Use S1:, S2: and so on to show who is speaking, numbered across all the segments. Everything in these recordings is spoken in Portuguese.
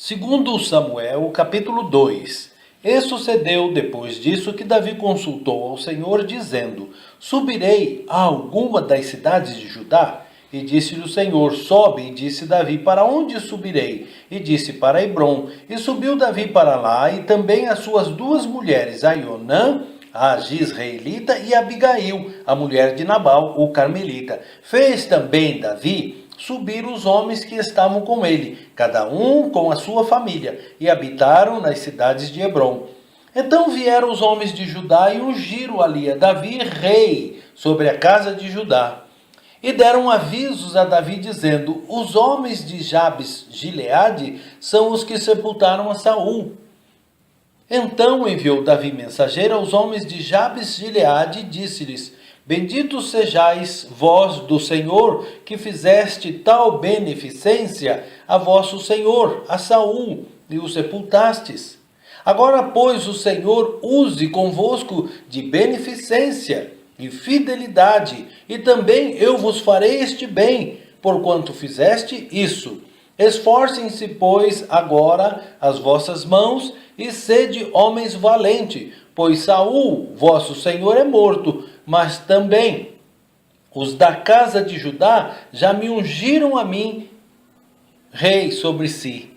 S1: Segundo Samuel, capítulo 2. E sucedeu depois disso que Davi consultou ao Senhor, dizendo: Subirei a alguma das cidades de Judá? E disse-lhe o Senhor: Sobe. E disse Davi: Para onde subirei? E disse: Para Hebrom. E subiu Davi para lá, e também as suas duas mulheres, Aionã, a Gisraelita, e Abigail, a mulher de Nabal, o carmelita. Fez também Davi subir os homens que estavam com ele, cada um com a sua família, e habitaram nas cidades de Hebrom. Então vieram os homens de Judá e ungiram ali a Davi rei sobre a casa de Judá. E deram avisos a Davi, dizendo: Os homens de Jabes Gileade são os que sepultaram a Saul. Então enviou Davi mensageiro aos homens de Jabes Gileade e disse-lhes: Benditos sejais vós do Senhor, que fizeste tal beneficência a vosso senhor, a Saul, e o sepultastes. Agora, pois, o Senhor use convosco de beneficência e fidelidade, e também eu vos farei este bem, porquanto fizeste isso. Esforcem-se, pois, agora as vossas mãos, e sede homens valentes, pois Saul, vosso senhor, é morto, mas também os da casa de Judá já me ungiram a mim rei sobre si.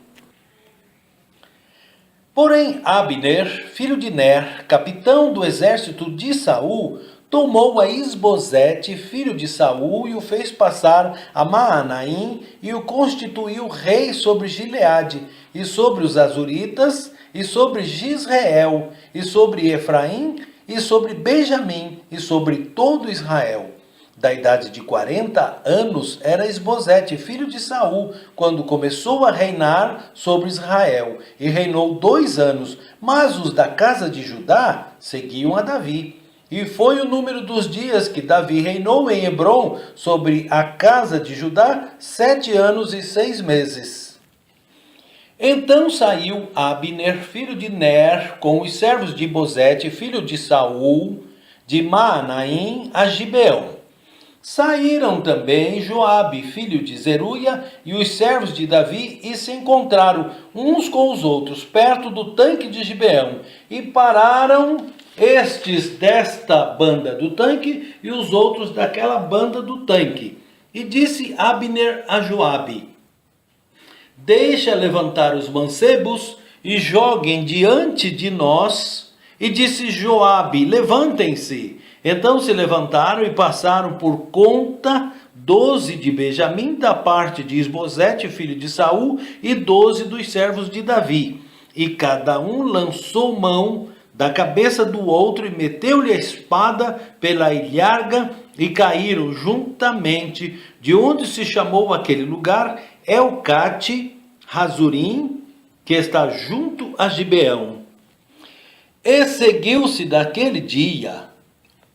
S1: Porém, Abner, filho de Ner, capitão do exército de Saul, tomou a Isbosete, filho de Saul, e o fez passar a Maanaim, e o constituiu rei sobre Gileade, e sobre os Azuritas, e sobre Gisrael, e sobre Efraim, e sobre Benjamim, e sobre todo Israel. Da idade de 40 anos era Isbosete, filho de Saul, quando começou a reinar sobre Israel, e reinou 2 anos. Mas os da casa de Judá seguiam a Davi. E foi o número dos dias que Davi reinou em Hebrom sobre a casa de Judá, 7 anos e 6 meses. Então saiu Abner, filho de Ner, com os servos de Isbosete, filho de Saul, de Maanaim, a Gibeão. Saíram também Joabe, filho de Zeruia, e os servos de Davi, e se encontraram uns com os outros, perto do tanque de Gibeão, e pararam estes desta banda do tanque, e os outros daquela banda do tanque. E disse Abner a Joabe: Deixa levantar os mancebos e joguem diante de nós. E disse Joabe: Levantem-se. Então se levantaram e passaram por conta 12 de Benjamim, da parte de Isbosete, filho de Saul, e 12 dos servos de Davi. E cada um lançou mão da cabeça do outro e meteu-lhe a espada pela ilharga, e caíram juntamente, de onde se chamou aquele lugar Elcate Hazurim, que está junto a Gibeão. E seguiu-se daquele dia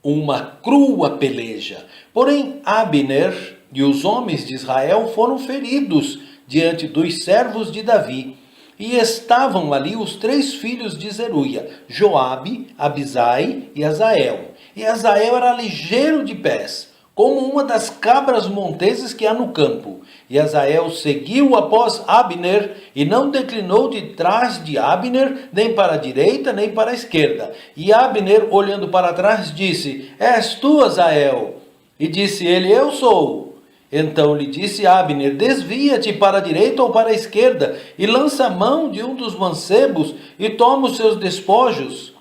S1: uma crua peleja. Porém, Abner e os homens de Israel foram feridos diante dos servos de Davi. E estavam ali os 3 filhos de Zeruia, Joabe, Abisai e Azael. E Azael era ligeiro de pés, como uma das cabras monteses que há no campo. E Azael seguiu após Abner, e não declinou de trás de Abner, nem para a direita, nem para a esquerda. E Abner, olhando para trás, disse: És tu, Azael? E disse ele: Eu sou. Então lhe disse Abner: Desvia-te para a direita ou para a esquerda, e lança a mão de um dos mancebos, e toma os seus despojos.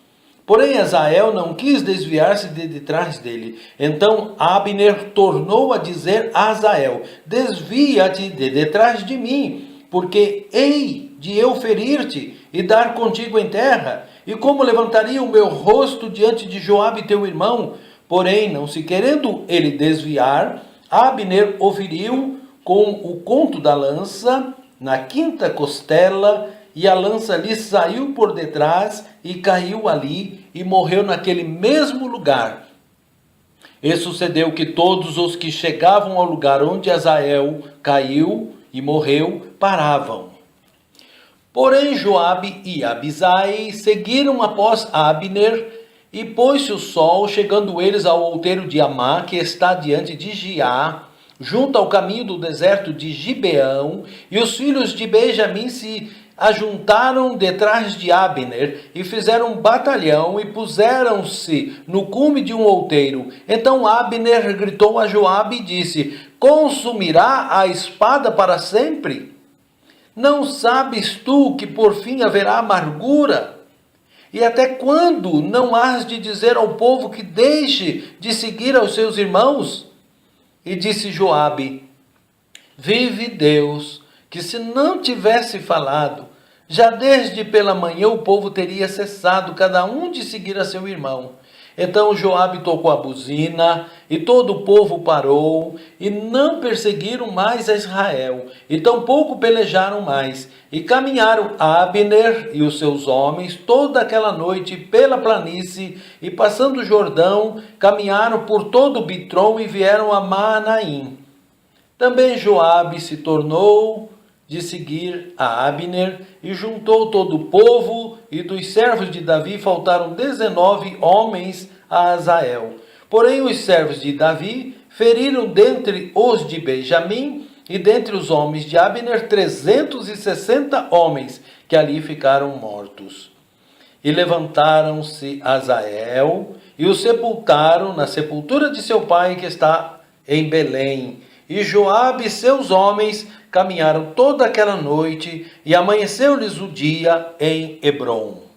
S1: Porém, Azael não quis desviar-se de detrás dele. Então Abner tornou a dizer a Azael: Desvia-te de detrás de mim, porque hei de eu ferir-te e dar contigo em terra. E como levantaria o meu rosto diante de Joabe teu irmão? Porém, não se querendo ele desviar, Abner o feriu com o conto da lança na 5ª costela, e a lança lhe saiu por detrás e caiu ali, e morreu naquele mesmo lugar. E sucedeu que todos os que chegavam ao lugar onde Azael caiu e morreu, paravam. Porém Joabe e Abisai seguiram após Abner, e pôs-se o sol, chegando eles ao outeiro de Amá, que está diante de Giá, junto ao caminho do deserto de Gibeão, e os filhos de Benjamim se ajuntaram detrás de Abner e fizeram um batalhão e puseram-se no cume de um outeiro. Então Abner gritou a Joabe e disse: Consumirá a espada para sempre? Não sabes tu que por fim haverá amargura? E até quando não has de dizer ao povo que deixe de seguir aos seus irmãos? E disse Joabe: Vive Deus, que se não tivesse falado, já desde pela manhã o povo teria cessado cada um de seguir a seu irmão. Então Joabe tocou a buzina, e todo o povo parou, e não perseguiram mais a Israel, e tampouco pelejaram mais, e caminharam Abner e os seus homens toda aquela noite pela planície, e passando o Jordão, caminharam por todo o Bitrom e vieram a Maanaim. Também Joabe se tornou de seguir a Abner e juntou todo o povo, e dos servos de Davi faltaram 19 homens a Azael. Porém os servos de Davi feriram dentre os de Benjamim e dentre os homens de Abner 360 homens, que ali ficaram mortos. E levantaram-se Azael e o sepultaram na sepultura de seu pai que está em Belém. E Joabe e seus homens caminharam toda aquela noite, e amanheceu-lhes o dia em Hebrom.